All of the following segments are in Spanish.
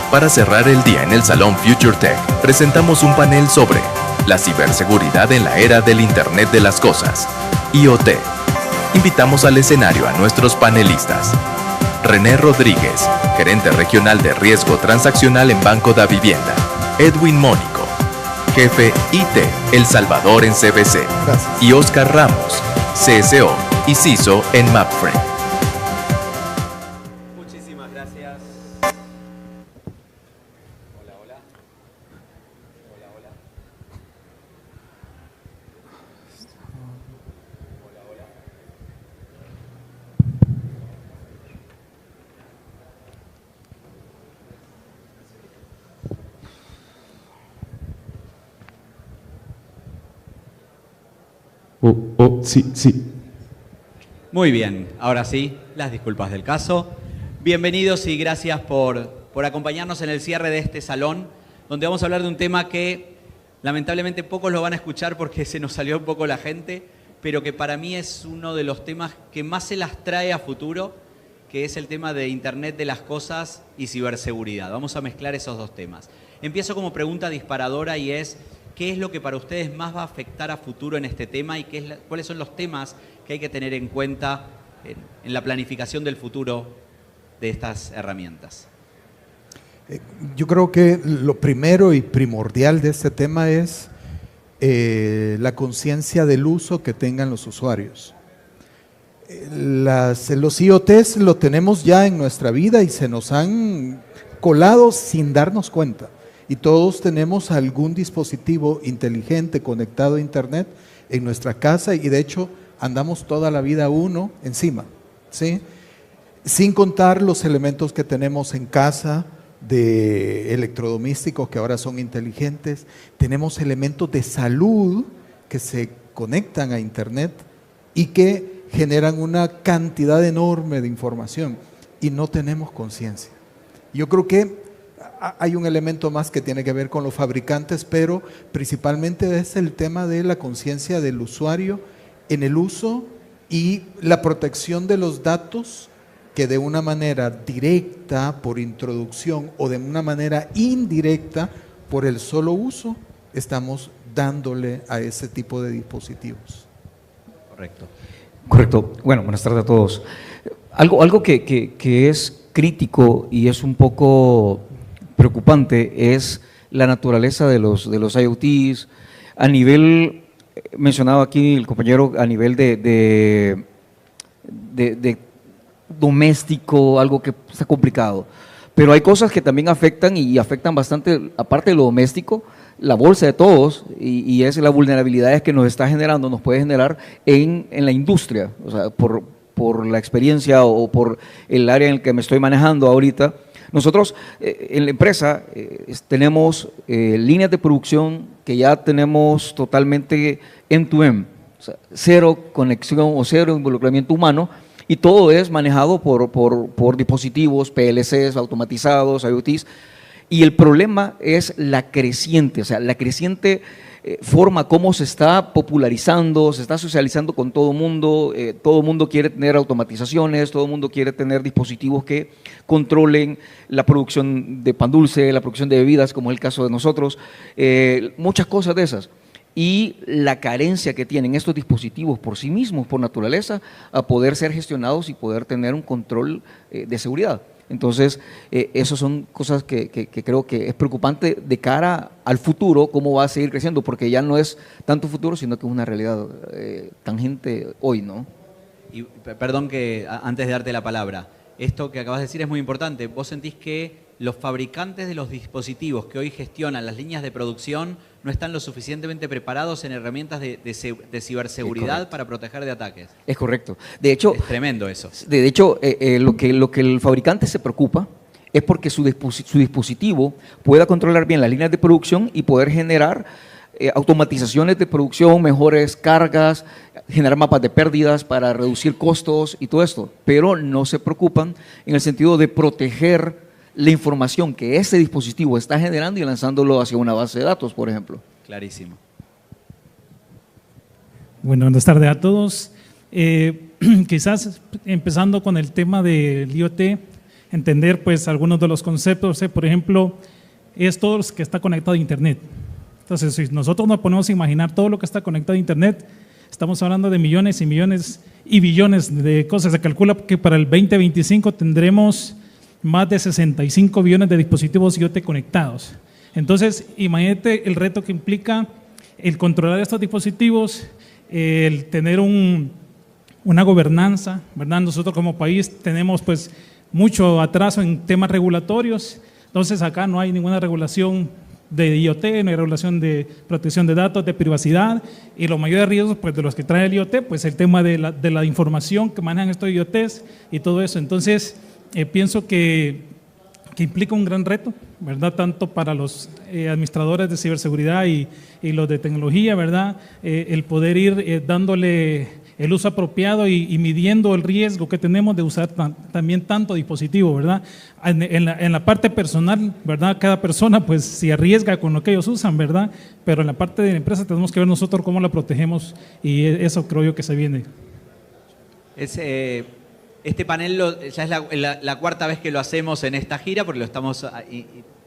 Para cerrar el día en el Salón Future Tech, presentamos un panel sobre la ciberseguridad en la era del Internet de las Cosas, IoT. Invitamos al escenario a nuestros panelistas. René Rodríguez, gerente regional de riesgo transaccional en Banco da Vivienda. Edwin Mónico, jefe IT El Salvador en CBC. Gracias. Y Oscar Ramos, CSO y CISO en Mapfre. Muchísimas gracias. Hola, hola. Hola, hola. Hola, hola. Sí. Muy bien, ahora sí, las disculpas del caso. Bienvenidos y gracias por acompañarnos en el cierre de este salón, donde vamos a hablar de un tema que lamentablemente pocos lo van a escuchar porque se nos salió un poco la gente, pero que para mí es uno de los temas que más se las trae a futuro, que es el tema de Internet de las Cosas y ciberseguridad. Vamos a mezclar esos dos temas. Empiezo como pregunta disparadora y es: ¿qué es lo que para ustedes más va a afectar a futuro en este tema y cuáles son los temas que hay que tener en cuenta en la planificación del futuro de estas herramientas? Yo creo que lo primero y primordial de este tema es la conciencia del uso que tengan los usuarios. Los IoTs lo tenemos ya en nuestra vida y se nos han colado sin darnos cuenta. Y todos tenemos algún dispositivo inteligente conectado a Internet en nuestra casa y de hecho andamos toda la vida uno encima, ¿sí? Sin contar los elementos que tenemos en casa de electrodomésticos que ahora son inteligentes. Tenemos elementos de salud que se conectan a Internet y que generan una cantidad enorme de información y no tenemos conciencia. Yo creo que hay un elemento más que tiene que ver con los fabricantes, pero principalmente es el tema de la conciencia del usuario en el uso y la protección de los datos que de una manera directa por introducción o de una manera indirecta por el solo uso estamos dándole a ese tipo de dispositivos. Correcto. Bueno, buenas tardes a todos. Algo que es crítico y es un poco preocupante es la naturaleza de los IoTs a nivel, mencionado aquí el compañero, a nivel de doméstico, algo que está complicado. Pero hay cosas que también afectan y afectan bastante, aparte de lo doméstico, la bolsa de todos y es las vulnerabilidades que nos está generando, nos puede generar en la industria, o sea, por la experiencia o por el área en el que me estoy manejando ahorita. Nosotros en la empresa tenemos líneas de producción que ya tenemos totalmente end-to-end, o sea, cero conexión o cero involucramiento humano y todo es manejado por dispositivos, PLCs, automatizados, IoTs. Y el problema es la creciente, o sea, la creciente forma como se está popularizando, se está socializando con todo el mundo quiere tener automatizaciones, todo el mundo quiere tener dispositivos que controlen la producción de pan dulce, la producción de bebidas, como es el caso de nosotros, muchas cosas de esas. Y la carencia que tienen estos dispositivos por sí mismos, por naturaleza, a poder ser gestionados y poder tener un control de seguridad. Entonces, esas son cosas que creo que es preocupante de cara al futuro, cómo va a seguir creciendo, porque ya no es tanto futuro, sino que es una realidad tangente hoy, ¿no? Y perdón que antes de darte la palabra, esto que acabas de decir es muy importante. ¿Vos sentís que los fabricantes de los dispositivos que hoy gestionan las líneas de producción no están lo suficientemente preparados en herramientas de ciberseguridad para proteger de ataques? Es correcto. De hecho, es tremendo eso. De hecho, lo que el fabricante se preocupa es porque su dispositivo pueda controlar bien las líneas de producción y poder generar automatizaciones de producción, mejores cargas, generar mapas de pérdidas para reducir costos y todo esto, pero no se preocupan en el sentido de proteger la información que ese dispositivo está generando y lanzándolo hacia una base de datos, por ejemplo. Clarísimo. Bueno, buenas tardes a todos. Quizás empezando con el tema del IoT, entender pues algunos de los conceptos, por ejemplo, es todo lo que está conectado a Internet. Entonces, si nosotros nos ponemos a imaginar todo lo que está conectado a Internet, estamos hablando de millones y millones y billones de cosas. Se calcula que para el 2025 tendremos más de 65 billones de dispositivos IoT conectados. Entonces, imagínate el reto que implica el controlar estos dispositivos, el tener una gobernanza, ¿verdad? Nosotros como país tenemos pues mucho atraso en temas regulatorios, entonces acá no hay ninguna regulación de IoT, no hay regulación de protección de datos, de privacidad, y los mayores riesgos pues, de los que trae el IoT, pues el tema de la información que manejan estos IoTs y todo eso. Entonces, pienso que implica un gran reto, ¿verdad? Tanto para los administradores de ciberseguridad y los de tecnología, ¿verdad? El poder ir dándole el uso apropiado y midiendo el riesgo que tenemos de usar también tanto dispositivo, ¿verdad? En la parte personal, ¿verdad? Cada persona pues se arriesga con lo que ellos usan, ¿verdad? Pero en la parte de la empresa tenemos que ver nosotros cómo la protegemos y eso creo yo que se viene. Este panel ya es la cuarta vez que lo hacemos en esta gira, porque lo estamos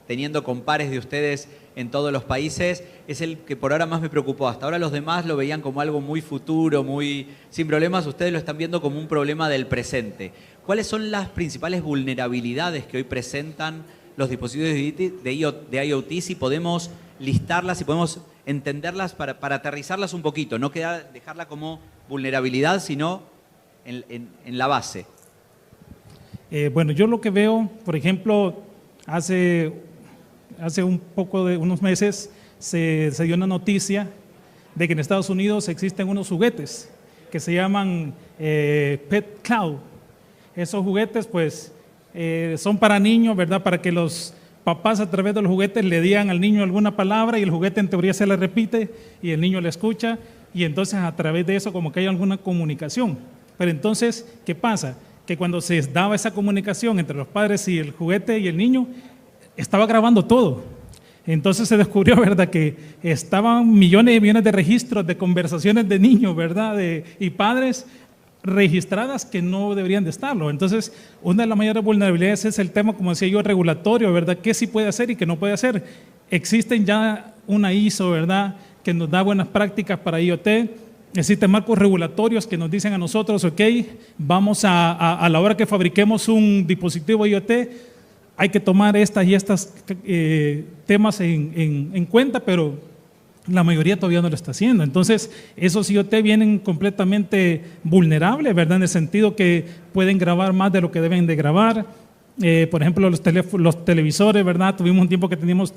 teniendo con pares de ustedes en todos los países. Es el que por ahora más me preocupó. Hasta ahora los demás lo veían como algo muy futuro, muy sin problemas. Ustedes lo están viendo como un problema del presente. ¿Cuáles son las principales vulnerabilidades que hoy presentan los dispositivos de IoT? Si podemos listarlas, si podemos entenderlas para aterrizarlas un poquito, no dejarla como vulnerabilidad, sino en la base. Bueno, yo lo que veo, por ejemplo, hace unos meses se dio una noticia de que en Estados Unidos existen unos juguetes que se llaman Pet Cloud. Esos juguetes pues son para niños, ¿verdad? Para que los papás a través de los juguetes le digan al niño alguna palabra y el juguete en teoría se le repite y el niño le escucha y entonces a través de eso como que hay alguna comunicación. Pero entonces, ¿qué pasa? Que cuando se daba esa comunicación entre los padres y el juguete y el niño, estaba grabando todo. Entonces se descubrió, ¿verdad?, que estaban millones y millones de registros de conversaciones de niños, ¿verdad?, y padres registradas que no deberían de estarlo. Entonces, una de las mayores vulnerabilidades es el tema, como decía yo, regulatorio, ¿verdad?, qué sí puede hacer y qué no puede hacer. Existen ya una ISO, ¿verdad?, que nos da buenas prácticas para IoT. Existen marcos regulatorios que nos dicen a nosotros, ok, vamos a la hora que fabriquemos un dispositivo IoT, hay que tomar estas y estas temas en cuenta, pero la mayoría todavía no lo está haciendo. Entonces, esos IoT vienen completamente vulnerables, ¿verdad? En el sentido que pueden grabar más de lo que deben de grabar. Por ejemplo, los televisores, ¿verdad? Tuvimos un tiempo que teníamos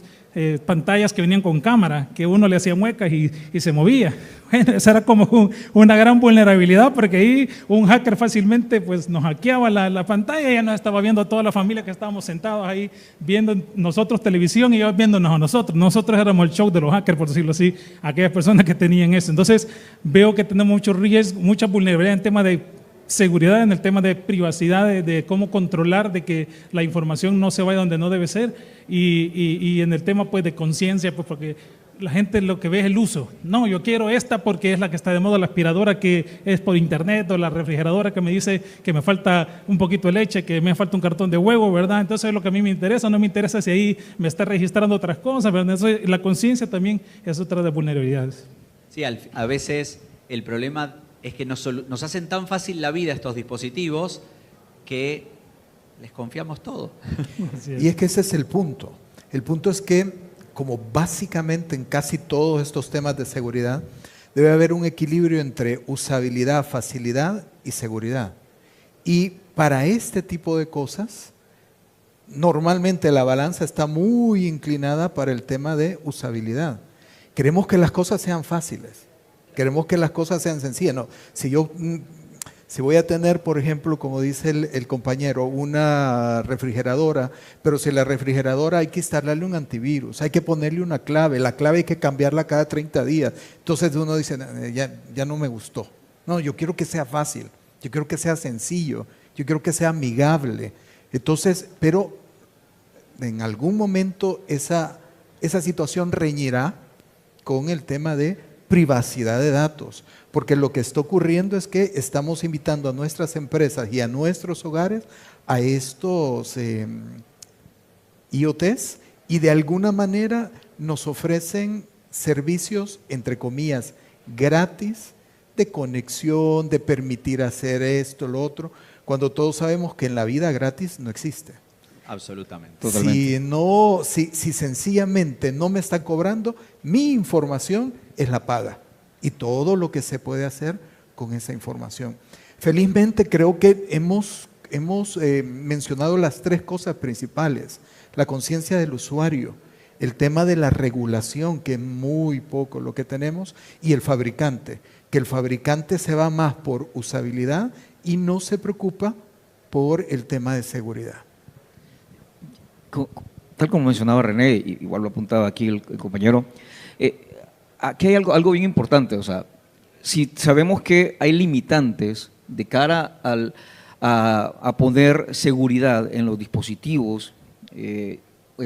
pantallas que venían con cámara, que uno le hacía muecas y se movía. Bueno, esa era como una gran vulnerabilidad, porque ahí un hacker fácilmente pues, nos hackeaba la pantalla y ya nos estaba viendo a toda la familia que estábamos sentados ahí viendo nosotros televisión y ellos viéndonos a nosotros. Nosotros éramos el show de los hackers, por decirlo así, aquellas personas que tenían eso. Entonces, veo que tenemos muchos riesgos, mucha vulnerabilidad en tema de seguridad, en el tema de privacidad, de cómo controlar de que la información no se vaya donde no debe ser y en el tema pues de conciencia, pues porque la gente lo que ve es el uso. No, yo quiero esta porque es la que está de moda, la aspiradora que es por internet o la refrigeradora que me dice que me falta un poquito de leche, que me falta un cartón de huevo, ¿verdad? Entonces es lo que a mí me interesa, no me interesa si ahí me está registrando otras cosas, ¿verdad? Entonces, la conciencia también es otra de vulnerabilidades. Sí, a veces el problema es que nos hacen tan fácil la vida estos dispositivos que les confiamos todo. Y es que ese es el punto. El punto es que, como básicamente en casi todos estos temas de seguridad, debe haber un equilibrio entre usabilidad, facilidad y seguridad. Y para este tipo de cosas, normalmente la balanza está muy inclinada para el tema de usabilidad. Queremos que las cosas sean fáciles. Queremos que las cosas sean sencillas. No, si Si voy a tener, por ejemplo, como dice el compañero, una refrigeradora, pero si la refrigeradora hay que instalarle un antivirus, hay que ponerle una clave, la clave hay que cambiarla cada 30 días. Entonces uno dice, ya no me gustó. No, yo quiero que sea fácil, yo quiero que sea sencillo, yo quiero que sea amigable. Entonces, pero en algún momento esa situación reñirá con el tema de privacidad de datos, porque lo que está ocurriendo es que estamos invitando a nuestras empresas y a nuestros hogares a estos IoTs y de alguna manera nos ofrecen servicios, entre comillas, gratis, de conexión, de permitir hacer esto, lo otro, cuando todos sabemos que en la vida gratis no existe. Absolutamente. Totalmente. Si sencillamente no me están cobrando, mi información es la paga y todo lo que se puede hacer con esa información. Felizmente creo que hemos mencionado las tres cosas principales: la conciencia del usuario, el tema de la regulación, que es muy poco lo que tenemos, y el fabricante, que el fabricante se va más por usabilidad y no se preocupa por el tema de seguridad. Tal como mencionaba René, igual lo apuntaba aquí el compañero, aquí hay algo bien importante. O sea, si sabemos que hay limitantes de cara a poner seguridad en los dispositivos,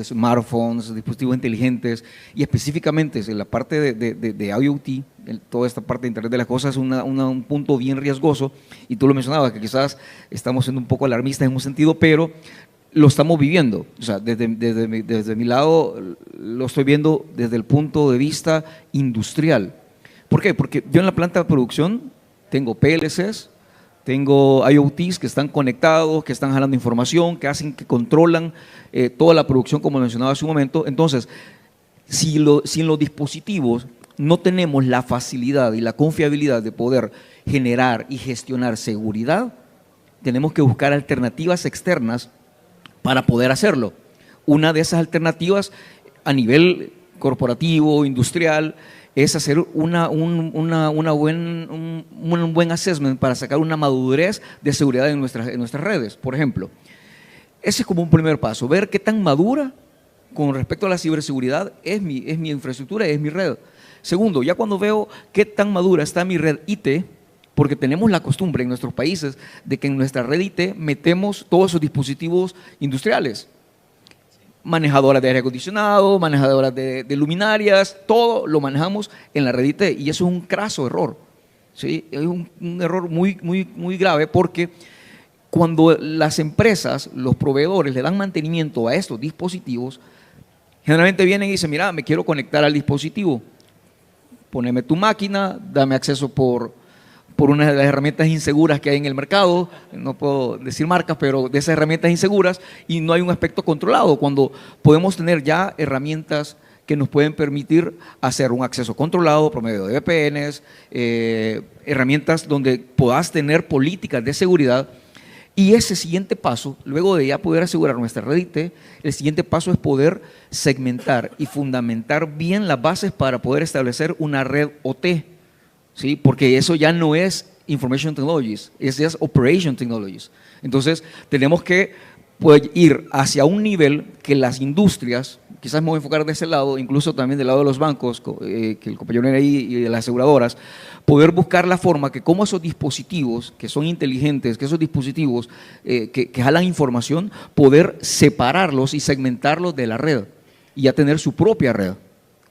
smartphones, dispositivos inteligentes, y específicamente en la parte de IoT, toda esta parte de Internet de las Cosas, es un punto bien riesgoso, y tú lo mencionabas, que quizás estamos siendo un poco alarmistas en un sentido, pero lo estamos viviendo. O sea, desde mi lado lo estoy viendo desde el punto de vista industrial. ¿Por qué? Porque yo en la planta de producción tengo PLCs, tengo IoTs que están conectados, que están jalando información, que controlan toda la producción, como mencionaba hace un momento. Entonces, si en los dispositivos no tenemos la facilidad y la confiabilidad de poder generar y gestionar seguridad, tenemos que buscar alternativas externas para poder hacerlo. Una de esas alternativas a nivel corporativo, industrial, es hacer un buen assessment para sacar una madurez de seguridad en nuestras redes, por ejemplo. Ese es como un primer paso, ver qué tan madura con respecto a la ciberseguridad es mi infraestructura, es mi red. Segundo, ya cuando veo qué tan madura está mi red IT, porque tenemos la costumbre en nuestros países de que en nuestra red IT metemos todos esos dispositivos industriales. Manejadoras de aire acondicionado, manejadoras de luminarias, todo lo manejamos en la red IT, y eso es un craso error. ¿Sí? Es un error muy grave, porque cuando las empresas, los proveedores le dan mantenimiento a estos dispositivos, generalmente vienen y dicen, mira, me quiero conectar al dispositivo, poneme tu máquina, dame acceso por una de las herramientas inseguras que hay en el mercado, no puedo decir marcas, pero de esas herramientas inseguras, y no hay un aspecto controlado, cuando podemos tener ya herramientas que nos pueden permitir hacer un acceso controlado por medio de VPNs, herramientas donde puedas tener políticas de seguridad. Y ese siguiente paso, luego de ya poder asegurar nuestra red IT, el siguiente paso es poder segmentar y fundamentar bien las bases para poder establecer una red OT. ¿Sí? Porque eso ya no es Information Technologies, es Operation Technologies. Entonces, tenemos que ir hacia un nivel que las industrias, quizás me voy a enfocar de ese lado, incluso también del lado de los bancos, que el compañero era ahí, y de las aseguradoras, poder buscar la forma que como esos dispositivos que son inteligentes, que esos dispositivos que jalan información, poder separarlos y segmentarlos de la red y ya tener su propia red,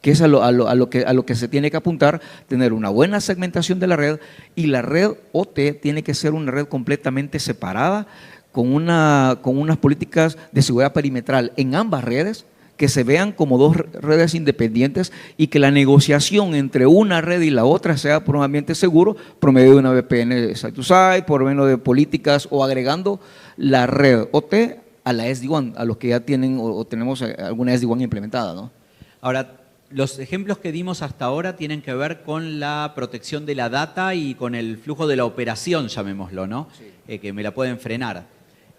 que es a lo que se tiene que apuntar, tener una buena segmentación de la red, y la red OT tiene que ser una red completamente separada, con unas políticas de seguridad perimetral en ambas redes, que se vean como dos redes independientes, y que la negociación entre una red y la otra sea por un ambiente seguro, por medio de una VPN site-to-site, por medio de políticas, o agregando la red OT a la SD-WAN, a los que ya tienen o tenemos alguna SD-WAN implementada, ¿no? Ahora, los ejemplos que dimos hasta ahora tienen que ver con la protección de la data y con el flujo de la operación, llamémoslo, ¿no? Sí. Que me la pueden frenar.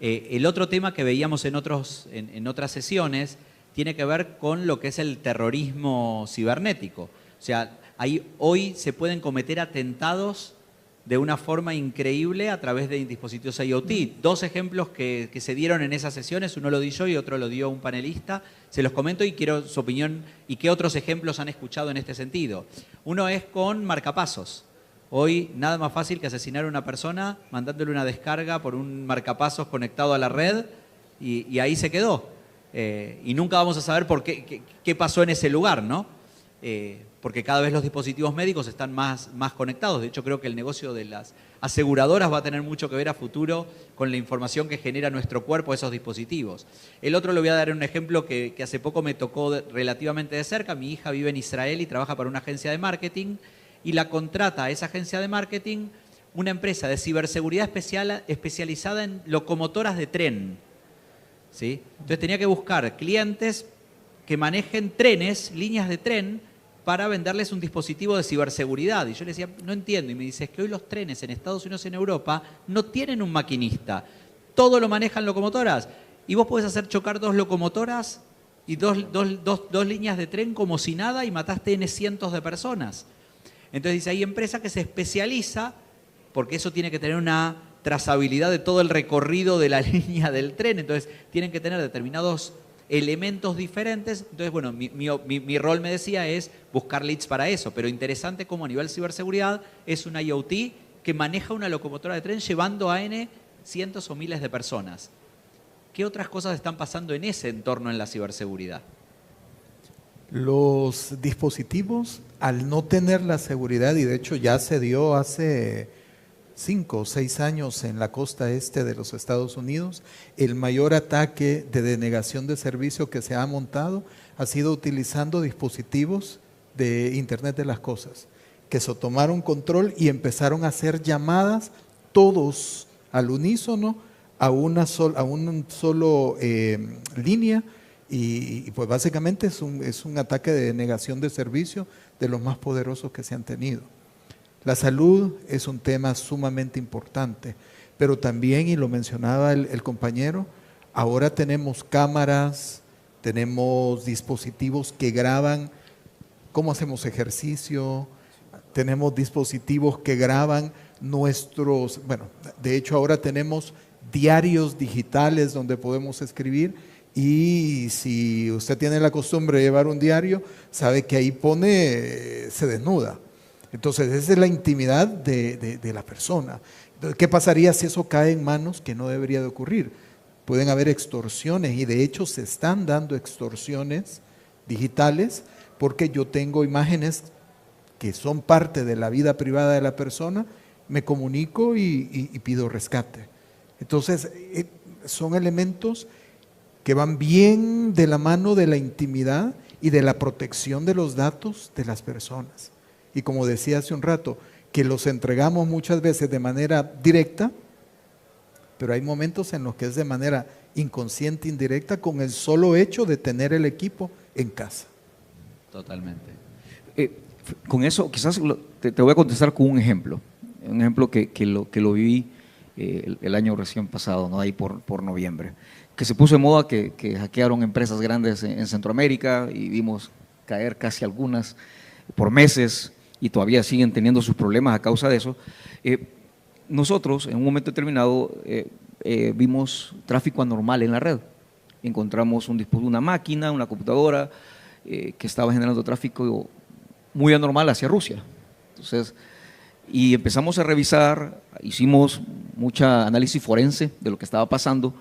El otro tema que veíamos en otras sesiones tiene que ver con lo que es el terrorismo cibernético. O sea, hoy se pueden cometer atentados de una forma increíble a través de dispositivos IoT. Dos ejemplos que se dieron en esas sesiones, uno lo di yo y otro lo dio un panelista. Se los comento y quiero su opinión y qué otros ejemplos han escuchado en este sentido. Uno es con marcapasos. Hoy nada más fácil que asesinar a una persona mandándole una descarga por un marcapasos conectado a la red y ahí se quedó. Y nunca vamos a saber por qué pasó en ese lugar, ¿no? Porque cada vez los dispositivos médicos están más conectados. De hecho, creo que el negocio de las aseguradoras va a tener mucho que ver a futuro con la información que genera nuestro cuerpo esos dispositivos. El otro le voy a dar un ejemplo que hace poco me tocó relativamente de cerca. Mi hija vive en Israel y trabaja para una agencia de marketing y la contrata a esa agencia de marketing una empresa de ciberseguridad especializada en locomotoras de tren, ¿sí? Entonces tenía que buscar clientes que manejen trenes, líneas de tren, para venderles un dispositivo de ciberseguridad. Y yo le decía, no entiendo. Y me dice, es que hoy los trenes en Estados Unidos y en Europa no tienen un maquinista. Todo lo manejan locomotoras. Y vos podés hacer chocar dos locomotoras y dos líneas de tren como si nada y mataste N cientos de personas. Entonces dice, hay empresa que se especializa, porque eso tiene que tener una trazabilidad de todo el recorrido de la línea del tren. Entonces tienen que tener determinados elementos diferentes. Entonces, bueno, mi rol, me decía, es buscar leads para eso, pero interesante como a nivel ciberseguridad es una IoT que maneja una locomotora de tren llevando a N cientos o miles de personas. ¿Qué otras cosas están pasando en ese entorno en la ciberseguridad? Los dispositivos, al no tener la seguridad, y de hecho ya se dio hace 5 o 6 años en la costa este de los Estados Unidos, el mayor ataque de denegación de servicio que se ha montado ha sido utilizando dispositivos de Internet de las Cosas, que se tomaron control y empezaron a hacer llamadas todos al unísono a una solo línea y pues básicamente es un ataque de denegación de servicio de los más poderosos que se han tenido. La salud es un tema sumamente importante, pero también, y lo mencionaba el compañero, ahora tenemos cámaras, tenemos dispositivos que graban cómo hacemos ejercicio, tenemos dispositivos que graban nuestros, bueno, de hecho ahora tenemos diarios digitales donde podemos escribir y si usted tiene la costumbre de llevar un diario, sabe que ahí se desnuda. Entonces, esa es la intimidad de la persona. Entonces, ¿qué pasaría si eso cae en manos que no debería de ocurrir? Pueden haber extorsiones y de hecho se están dando extorsiones digitales porque yo tengo imágenes que son parte de la vida privada de la persona, me comunico y pido rescate. Entonces, son elementos que van bien de la mano de la intimidad y de la protección de los datos de las personas. Y como decía hace un rato, que los entregamos muchas veces de manera directa, pero hay momentos en los que es de manera inconsciente, indirecta, con el solo hecho de tener el equipo en casa. Totalmente. Con eso, quizás te voy a contestar con un ejemplo que lo viví el año recién pasado, ¿no? Ahí por noviembre, que se puso de moda que hackearon empresas grandes en Centroamérica y vimos caer casi algunas por meses y todavía siguen teniendo sus problemas a causa de eso. Nosotros, en un momento determinado, vimos tráfico anormal en la red. Encontramos una máquina, una computadora que estaba generando tráfico muy anormal hacia Rusia. Entonces, y empezamos a revisar, hicimos mucha análisis forense de lo que estaba pasando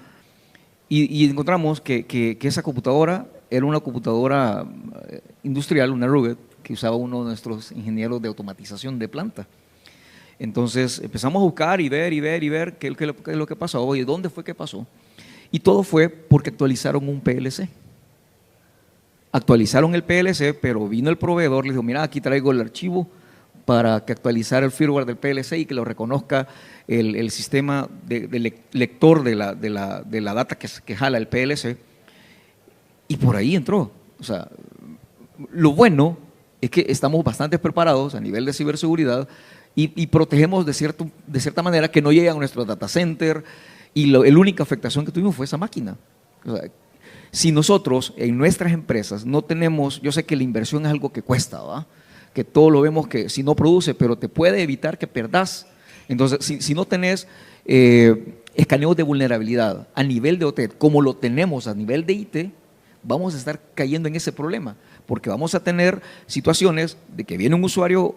y encontramos que esa computadora era una computadora industrial, una Rugged, que usaba uno de nuestros ingenieros de automatización de planta. Entonces empezamos a buscar y ver qué es lo que pasó, oye, ¿dónde fue que pasó? Y todo fue porque actualizaron un PLC. Actualizaron el PLC, pero vino el proveedor, le dijo, mira, aquí traigo el archivo para que actualizar el firmware del PLC y que lo reconozca el sistema de lector de la data que jala el PLC. Y por ahí entró. O sea, lo bueno es que estamos bastante preparados a nivel de ciberseguridad y protegemos de cierta manera que no llegue a nuestro data center y la única afectación que tuvimos fue esa máquina. O sea, si nosotros en nuestras empresas no tenemos, yo sé que la inversión es algo que cuesta, ¿verdad? Que todo lo vemos que si no produce, pero te puede evitar que perdas Entonces, si no tenés escaneos de vulnerabilidad a nivel de OT, como lo tenemos a nivel de IT, vamos a estar cayendo en ese problema, porque vamos a tener situaciones de que viene un usuario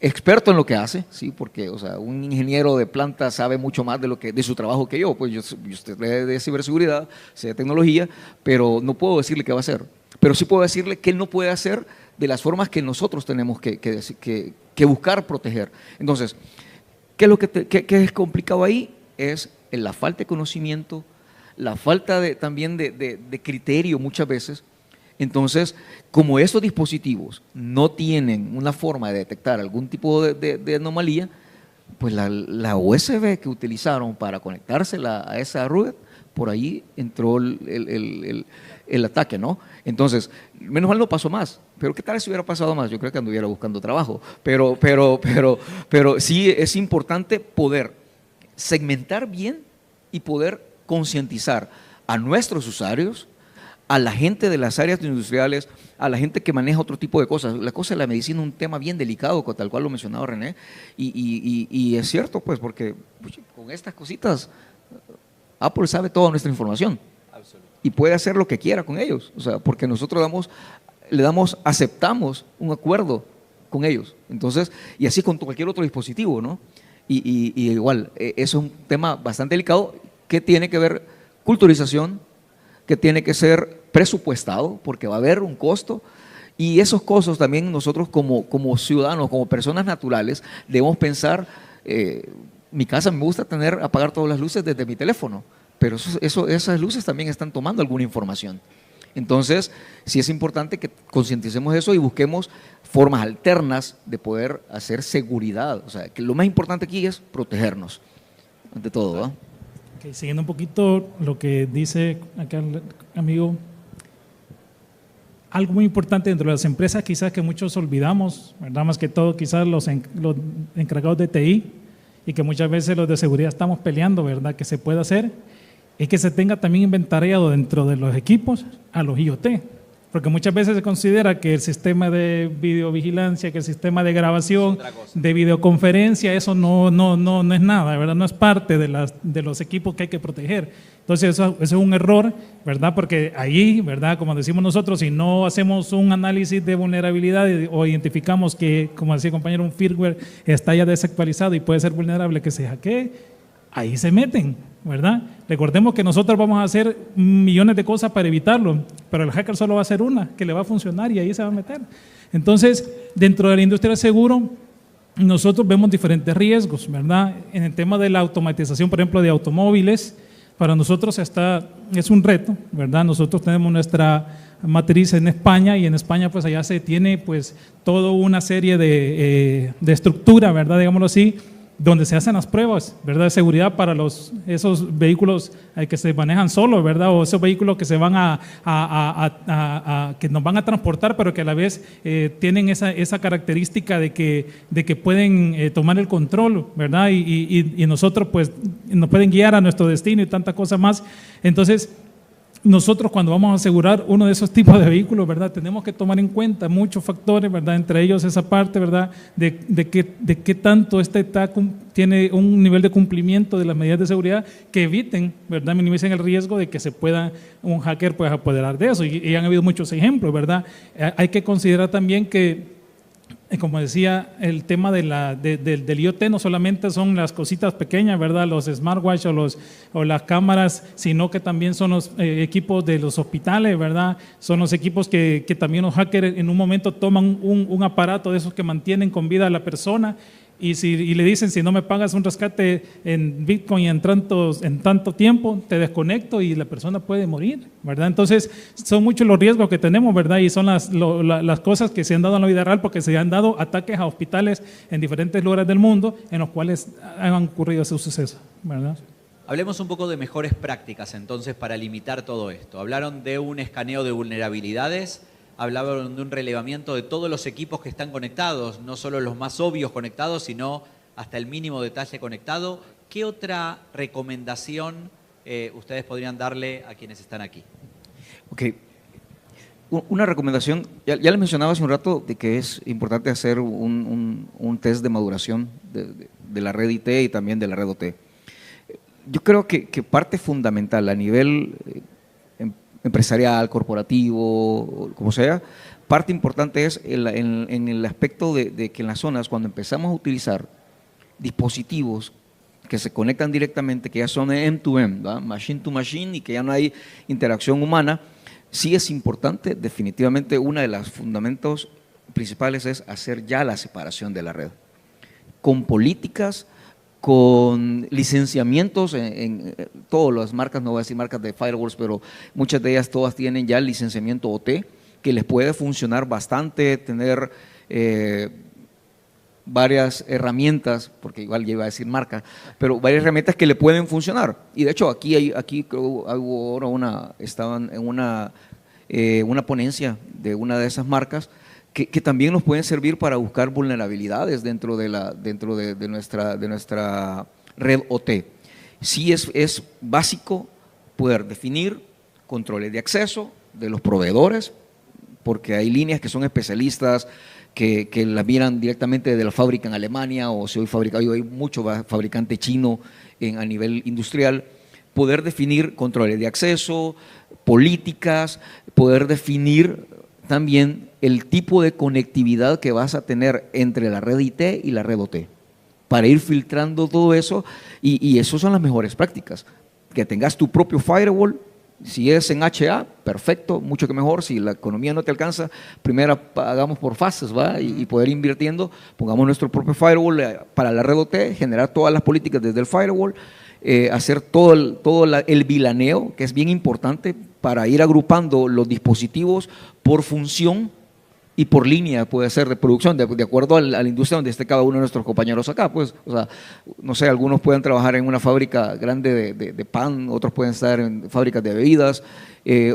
experto en lo que hace, ¿sí? Porque, o sea, un ingeniero de planta sabe mucho más de su trabajo que yo, pues yo sé de ciberseguridad, sé de tecnología, pero no puedo decirle qué va a hacer. Pero sí puedo decirle qué no puede hacer de las formas que nosotros tenemos que buscar proteger. Entonces, ¿qué es lo que es complicado ahí? Es la falta de conocimiento, la falta también de criterio muchas veces. Entonces, como estos dispositivos no tienen una forma de detectar algún tipo de anomalía, pues la USB que utilizaron para conectarse a esa red, por ahí entró el ataque, ¿no? Entonces, menos mal no pasó más, pero ¿qué tal si hubiera pasado más? Yo creo que anduviera buscando trabajo, pero sí es importante poder segmentar bien y poder concientizar a nuestros usuarios, a la gente de las áreas industriales, a la gente que maneja otro tipo de cosas. La cosa de la medicina es un tema bien delicado, tal cual lo mencionaba René, y es cierto, pues, porque con estas cositas Apple sabe toda nuestra información y puede hacer lo que quiera con ellos, o sea, porque nosotros aceptamos un acuerdo con ellos. Entonces, y así con cualquier otro dispositivo, ¿no? Y igual, eso es un tema bastante delicado que tiene que ver culturización, que tiene que ser presupuestado, porque va a haber un costo, y esos costos también nosotros como ciudadanos, como personas naturales, debemos pensar, mi casa me gusta apagar todas las luces desde mi teléfono, pero esas luces también están tomando alguna información. Entonces, sí es importante que concienticemos eso y busquemos formas alternas de poder hacer seguridad. O sea, que lo más importante aquí es protegernos, ante todo, ¿verdad? Okay, siguiendo un poquito lo que dice acá el amigo, algo muy importante dentro de las empresas quizás que muchos olvidamos, ¿verdad? Más que todo quizás los encargados de TI y que muchas veces los de seguridad estamos peleando, ¿verdad? Que se puede hacer, es que se tenga también inventariado dentro de los equipos a los IoT, porque muchas veces se considera que el sistema de videovigilancia, que el sistema de grabación, de videoconferencia, eso no es nada, ¿verdad? No es parte de los equipos que hay que proteger. Entonces eso es un error, ¿verdad? Porque ahí, ¿verdad? Como decimos nosotros, si no hacemos un análisis de vulnerabilidad o identificamos que, como decía el compañero, un firmware está ya desactualizado y puede ser vulnerable que se hackee, ahí se meten, ¿verdad? Recordemos que nosotros vamos a hacer millones de cosas para evitarlo, pero el hacker solo va a hacer una, que le va a funcionar y ahí se va a meter. Entonces, dentro de la industria del seguro, nosotros vemos diferentes riesgos, ¿verdad? En el tema de la automatización, por ejemplo, de automóviles, para nosotros es un reto, ¿verdad? Nosotros tenemos nuestra matriz en España y en España pues allá se tiene pues toda una serie de estructura, ¿verdad? Digámoslo así, donde se hacen las pruebas, ¿verdad? De seguridad para esos vehículos que se manejan solos, ¿verdad? O esos vehículos que se van que nos van a transportar, pero que a la vez tienen esa característica de que pueden tomar el control, ¿verdad? Y nosotros pues nos pueden guiar a nuestro destino y tantas cosas más. Entonces, nosotros cuando vamos a asegurar uno de esos tipos de vehículos, ¿verdad? Tenemos que tomar en cuenta muchos factores, ¿verdad? Entre ellos esa parte, ¿verdad? De qué tanto tiene un nivel de cumplimiento de las medidas de seguridad que eviten, ¿verdad? Minimicen el riesgo de que un hacker pueda apoderar de eso. Y han habido muchos ejemplos, ¿verdad? Hay que considerar también que, como decía, el tema del IoT no solamente son las cositas pequeñas, ¿verdad? Los smartwatch o las cámaras, sino que también son los equipos de los hospitales, ¿verdad? Son los equipos que también los hackers en un momento toman un aparato de esos que mantienen con vida a la persona y le dicen, si no me pagas un rescate en Bitcoin en tanto tiempo, te desconecto y la persona puede morir, ¿verdad? Entonces, son muchos los riesgos que tenemos, ¿verdad? Y son las cosas que se han dado en la vida real, porque se han dado ataques a hospitales en diferentes lugares del mundo en los cuales han ocurrido esos sucesos, ¿verdad? Hablemos un poco de mejores prácticas, entonces, para limitar todo esto. Hablaron de un escaneo de vulnerabilidades, hablaban de un relevamiento de todos los equipos que están conectados, no solo los más obvios conectados, sino hasta el mínimo detalle conectado. ¿Qué otra recomendación ustedes podrían darle a quienes están aquí? Ok. Una recomendación, ya les mencionaba hace un rato de que es importante hacer un test de maduración de la red IT y también de la red OT. Yo creo que parte fundamental a nivel empresarial, corporativo, como sea, parte importante es en el aspecto de que en las zonas, cuando empezamos a utilizar dispositivos que se conectan directamente, que ya son end-to-end, ¿verdad? Machine to machine, y que ya no hay interacción humana, sí es importante, definitivamente, uno de los fundamentos principales es hacer ya la separación de la red, con políticas, con licenciamientos en todas las marcas, no voy a decir marcas de firewalls, pero muchas de ellas todas tienen ya el licenciamiento OT, que les puede funcionar bastante, tener varias herramientas, porque igual ya iba a decir marca, pero varias herramientas que le pueden funcionar. Y de hecho aquí creo ahora estaban en una ponencia de una de esas marcas que también nos pueden servir para buscar vulnerabilidades dentro de nuestra red OT. Sí es básico poder definir controles de acceso de los proveedores, porque hay líneas que son especialistas, que las miran directamente de la fábrica en Alemania, o si hay mucho fabricante chino a nivel industrial. Poder definir controles de acceso, políticas, poder definir también el tipo de conectividad que vas a tener entre la red IT y la red OT, para ir filtrando todo eso, y eso son las mejores prácticas. Que tengas tu propio firewall, si es en HA, perfecto, mucho que mejor. Si la economía no te alcanza, primero hagamos por fases, ¿va? Y poder ir invirtiendo, pongamos nuestro propio firewall para la red OT, generar todas las políticas desde el firewall, hacer todo el bilaneo, que es bien importante, para ir agrupando los dispositivos por función y por línea, puede ser de producción, de acuerdo a la industria donde esté cada uno de nuestros compañeros acá. Pues, o sea, no sé, algunos pueden trabajar en una fábrica grande de pan, otros pueden estar en fábricas de bebidas,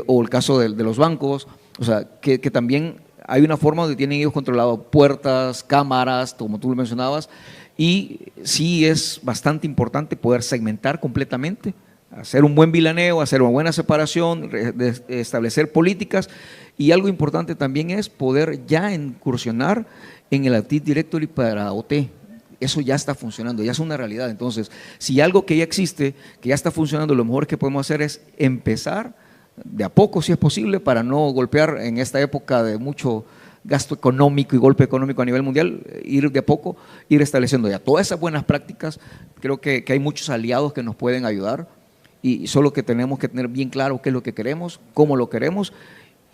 o el caso de los bancos. O sea, que también hay una forma donde tienen ellos controlado puertas, cámaras, como tú lo mencionabas, y sí es bastante importante poder segmentar completamente, hacer un buen bilaneo, hacer una buena separación, establecer políticas. Y algo importante también es poder ya incursionar en el Active Directory para OT. Eso ya está funcionando, ya es una realidad. Entonces, si algo que ya existe, que ya está funcionando, lo mejor que podemos hacer es empezar de a poco, si es posible, para no golpear en esta época de mucho gasto económico y golpe económico a nivel mundial, ir de a poco, ir estableciendo ya todas esas buenas prácticas. Creo que hay muchos aliados que nos pueden ayudar, y solo que tenemos que tener bien claro qué es lo que queremos, cómo lo queremos,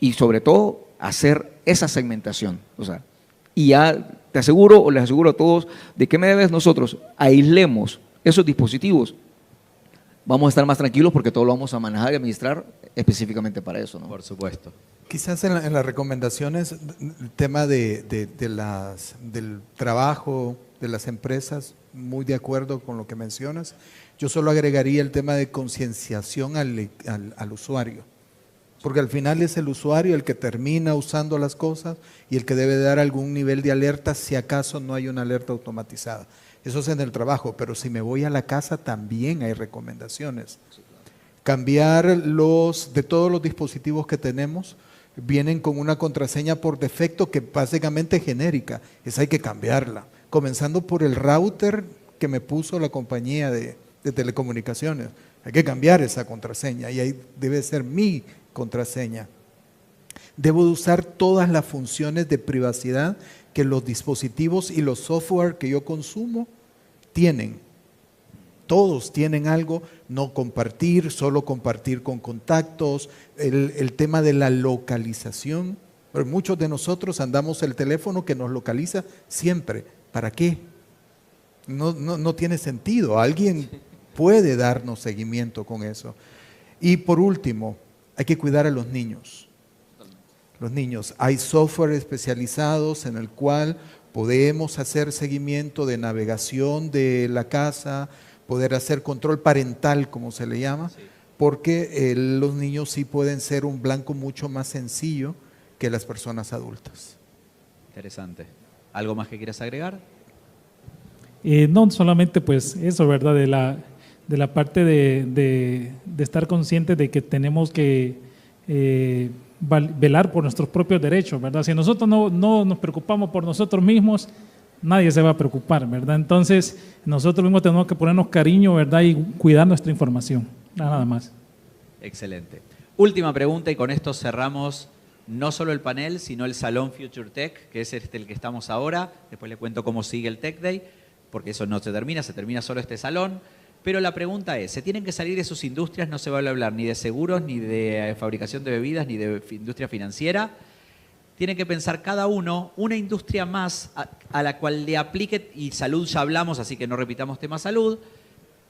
y sobre todo hacer esa segmentación. O sea, y ya te aseguro, o les aseguro a todos, de que una vez nosotros aislemos esos dispositivos, vamos a estar más tranquilos, porque todo lo vamos a manejar y administrar específicamente para eso, ¿no? Por supuesto. Quizás en las recomendaciones, el tema del trabajo, de las empresas, muy de acuerdo con lo que mencionas. Yo solo agregaría el tema de concienciación al usuario, porque al final es el usuario el que termina usando las cosas y el que debe dar algún nivel de alerta si acaso no hay una alerta automatizada. Eso es en el trabajo, pero si me voy a la casa también hay recomendaciones. Cambiar de todos los dispositivos que tenemos, vienen con una contraseña por defecto que básicamente es genérica, esa hay que cambiarla, comenzando por el router que me puso la compañía de telecomunicaciones. Hay que cambiar esa contraseña y ahí debe ser mi contraseña. Debo de usar todas las funciones de privacidad que los dispositivos y los software que yo consumo tienen. Todos tienen algo, no compartir, solo compartir con contactos, el tema de la localización. Pero muchos de nosotros andamos el teléfono que nos localiza siempre. ¿Para qué? No tiene sentido. Alguien puede darnos seguimiento con eso. Y por último, hay que cuidar a los niños. Los niños, hay software especializados en el cual podemos hacer seguimiento de navegación de la casa, poder hacer control parental, como se le llama, sí, porque los niños sí pueden ser un blanco mucho más sencillo que las personas adultas. Interesante. ¿Algo más que quieras agregar? No, solamente pues eso, ¿verdad? De la parte de estar conscientes de que tenemos que velar por nuestros propios derechos, ¿verdad? Si nosotros no nos preocupamos por nosotros mismos, nadie se va a preocupar, ¿verdad? Entonces, nosotros mismos tenemos que ponernos cariño, ¿verdad? Y cuidar nuestra información, nada más. Excelente. Última pregunta y con esto cerramos no solo el panel, sino el Salón Future Tech, que es el que estamos ahora. Después le cuento cómo sigue el Tech Day, porque eso no se termina solo este salón. Pero la pregunta es, ¿se tienen que salir de sus industrias? No se va a hablar ni de seguros, ni de fabricación de bebidas, ni de industria financiera. Tienen que pensar cada uno una industria más a la cual le aplique, y salud ya hablamos, así que no repitamos tema salud,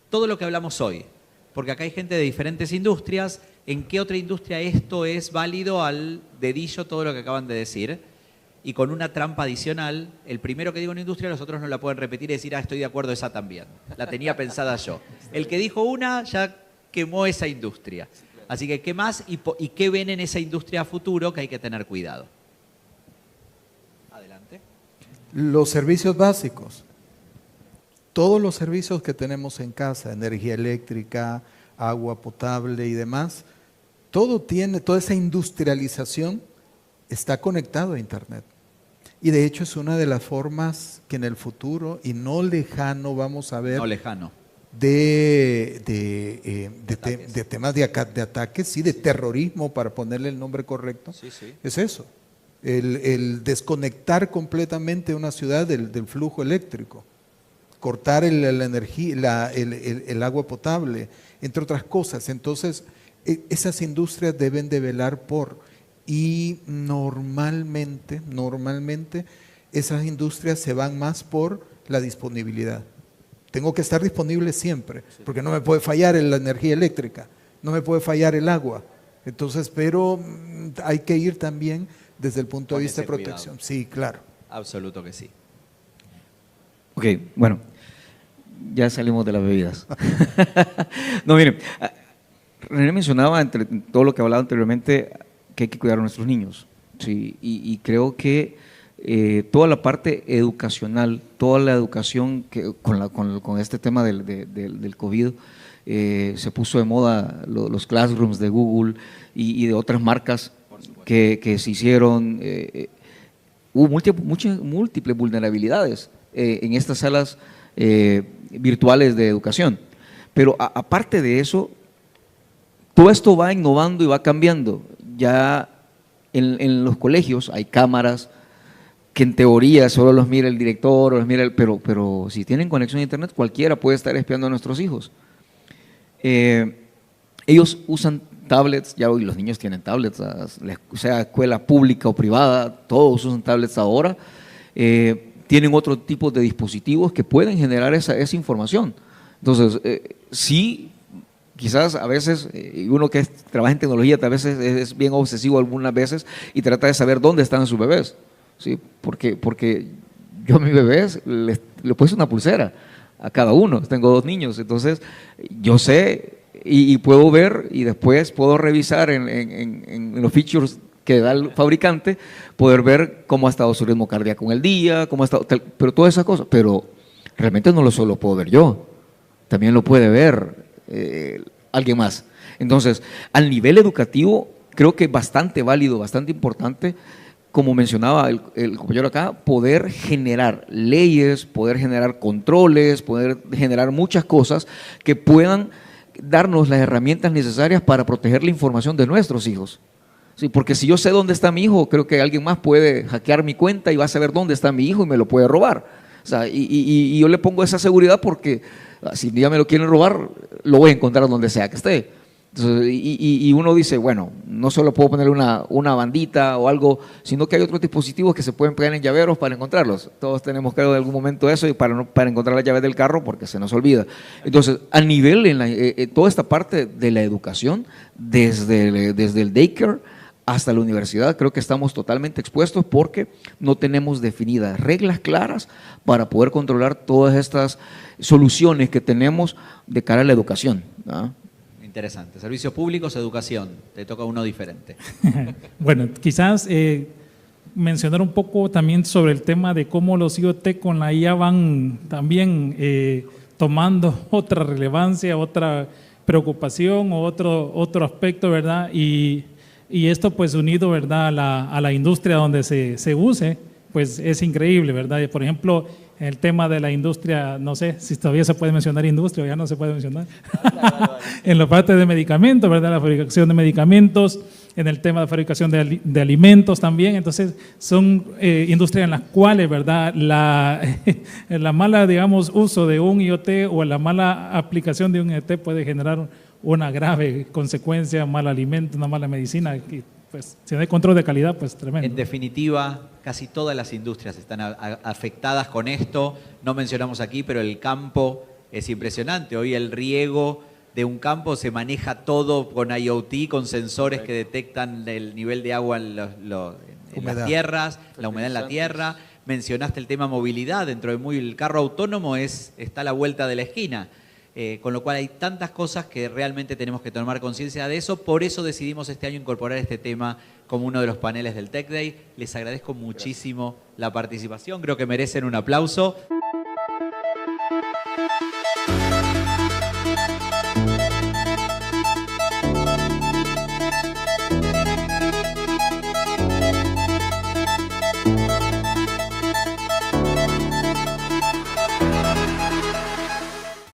todo lo que hablamos hoy. Porque acá hay gente de diferentes industrias. ¿En qué otra industria esto es válido al dedillo todo lo que acaban de decir? Y con una trampa adicional, el primero que diga una industria, los otros no la pueden repetir y decir, estoy de acuerdo, esa también. La tenía pensada yo. El que dijo una ya quemó esa industria. Así que, ¿qué más y qué ven en esa industria a futuro que hay que tener cuidado? Adelante. Los servicios básicos. Todos los servicios que tenemos en casa, energía eléctrica, agua potable y demás, toda esa industrialización está conectado a Internet. Y de hecho es una de las formas que en el futuro, y no lejano, vamos a ver. No lejano. De temas de ataques, sí, de terrorismo, para ponerle el nombre correcto. Sí, sí. Es eso. El desconectar completamente una ciudad del flujo eléctrico. Cortar la energía, el agua potable, entre otras cosas. Entonces, esas industrias deben de velar por, y normalmente esas industrias se van más por la disponibilidad. Tengo que estar disponible siempre, porque no me puede fallar la energía eléctrica, no me puede fallar el agua. Entonces, pero hay que ir también desde el punto de vista de protección. Cuidado. Sí, claro. Absoluto que sí. Ok, bueno, ya salimos de las bebidas. No, miren, René mencionaba entre todo lo que hablaba anteriormente que hay que cuidar a nuestros niños, ¿sí? Y creo que toda la parte educacional, toda la educación que con este tema del COVID, se puso de moda los classrooms de Google y de otras marcas que se hicieron. Hubo múltiples vulnerabilidades en estas salas virtuales de educación. Pero aparte de eso, todo esto va innovando y va cambiando. Ya en los colegios hay cámaras que en teoría solo los mira el director, o los mira pero si tienen conexión a internet, cualquiera puede estar espiando a nuestros hijos. Ellos usan tablets, ya hoy los niños tienen tablets, sea escuela pública o privada, todos usan tablets ahora. Tienen otro tipo de dispositivos que pueden generar esa información. Entonces, sí, quizás a veces, uno que trabaja en tecnología, a veces es bien obsesivo algunas veces y trata de saber dónde están sus bebés, ¿sí? Porque yo a mis bebés le he puesto una pulsera a cada uno, tengo 2 niños, entonces yo sé y puedo ver y después puedo revisar en los features que da el fabricante, poder ver cómo ha estado su ritmo cardíaco en el día, cómo ha estado, pero todas esas cosas, pero realmente no lo solo puedo ver yo, también lo puede ver alguien más. Entonces, al nivel educativo, creo que es bastante válido, bastante importante, como mencionaba el compañero acá, poder generar leyes, poder generar controles, poder generar muchas cosas que puedan darnos las herramientas necesarias para proteger la información de nuestros hijos. Sí, porque si yo sé dónde está mi hijo, creo que alguien más puede hackear mi cuenta y va a saber dónde está mi hijo y me lo puede robar. O sea, y yo le pongo esa seguridad porque si un día me lo quieren robar, lo voy a encontrar donde sea que esté. Entonces, y uno dice, bueno, no solo puedo ponerle una bandita o algo, sino que hay otros dispositivos que se pueden pegar en llaveros para encontrarlos. Todos tenemos, creo, en algún momento eso y para encontrar la llave del carro porque se nos olvida. Entonces, a nivel, toda esta parte de la educación, desde el daycare hasta la universidad, creo que estamos totalmente expuestos porque no tenemos definidas reglas claras para poder controlar todas estas soluciones que tenemos de cara a la educación, ¿no? Interesante. Servicios públicos, educación. Te toca uno diferente. Bueno, quizás mencionar un poco también sobre el tema de cómo los IoT con la IA van también tomando otra relevancia, otra preocupación o otro aspecto, ¿verdad? Y esto pues unido, ¿verdad?, a la industria donde se use, pues es increíble, ¿verdad? Por ejemplo, el tema de la industria, no sé si todavía se puede mencionar industria o ya no se puede mencionar, en la parte de medicamentos, ¿verdad? La fabricación de medicamentos, en el tema de fabricación de alimentos también. Entonces, son industrias en las cuales, ¿verdad? La mala, digamos, uso de un IoT o la mala aplicación de un IoT puede generar una grave consecuencia, mal alimento, una mala medicina. Y, pues, si no hay control de calidad, pues tremendo. En definitiva, casi todas las industrias están afectadas con esto. No mencionamos aquí, pero el campo es impresionante. Hoy el riego de un campo se maneja todo con IoT, con sensores que detectan el nivel de agua en las tierras, la humedad en la tierra. Mencionaste el tema movilidad. Dentro de el carro autónomo está a la vuelta de la esquina. Con lo cual hay tantas cosas que realmente tenemos que tomar conciencia de eso. Por eso decidimos este año incorporar este tema como uno de los paneles del Tech Day. Les agradezco muchísimo la participación. Creo que merecen un aplauso.